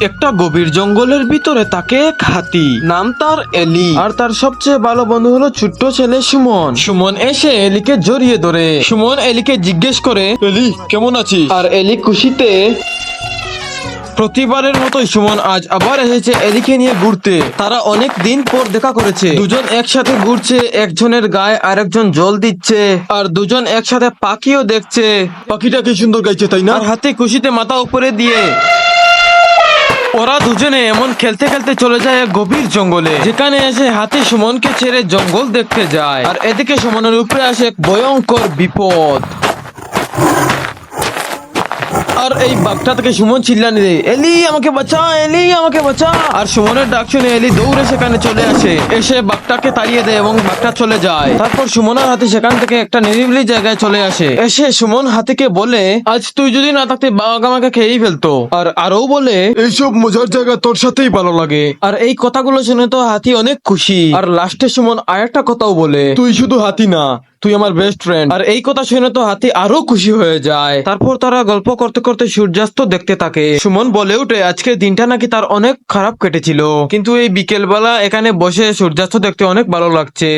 একটা গভীর জঙ্গলের ভিতরে থাকে এক হাতি, নাম তার এলি। আর তার সবচেয়ে ভালো বন্ধু হলো ছোট্ট ছেলে সুমন। সুমন এসে এলিকে জড়িয়ে ধরে। সুমন এলিকে জিজ্ঞেস করে, এলি কেমন আছিস? আর এলি খুশিতে প্রতিবারের মতোই সুমন আজ আবার এসেছে এলিকে নিয়ে ঘুরতে। তারা অনেক দিন পর দেখা করেছে। দুজন একসাথে ঘুরছে, একজনের গায়ে আরেকজন জল দিচ্ছে, আর দুজন একসাথে পাখিও দেখছে। পাখিটা কি সুন্দর গাইছে, তাই না? আর হাতে খুশিতে মাথা উপরে দিয়ে ওরা দুজনে এমন খেলতে খেলতে চলে যায় এক গভীর জঙ্গলে, যেখানে এসে হাতি সুমনকে ছেড়ে জঙ্গল দেখতে যায়। আর এদিকে সুমনের উপরে আসে এক ভয়ঙ্কর বিপদ। আর এই বাঘটা থেকে সুমন চিল্লানি দেয়, এলি আমাকে বাঁচা, এলি আমাকে বাঁচা। আর সুমনের ডাক শুনে এলি দৌড়ে সেখানে চলে আসে, এসে বাঘটাকে তাড়িয়ে দেয় এবং বাঘটা চলে যায়। তারপর সুমন আর হাতি সেখান থেকে একটা নিরিবিলি জায়গায় চলে আসে। এসে সুমন হাতিকে বলে, আজ তুই যদি না থাকতে বাঘ আমাকে খেয়েই ফেলতো। আর আরো বলে, এইসব মজার জায়গা তোর সাথেই ভালো লাগে। আর এই কথাগুলো শুনে তো হাতি অনেক খুশি। আর লাস্টে সুমন আরেকটা কথাও বলে, তুই শুধু হাতি না, তুই আমার বেস্ট ফ্রেন্ড। আর এই কথা শুনে তো হাতি আরো খুশি হয়ে যায়। তারপর তারা গল্প করতে করতে সূর্যাস্ত দেখতে থাকে। সুমন বলে উঠে আজকের দিনটা নাকি তার অনেক খারাপ কেটেছিল, কিন্তু এই বিকেল বেলা এখানে বসে সূর্যাস্ত দেখতে অনেক ভালো লাগছে।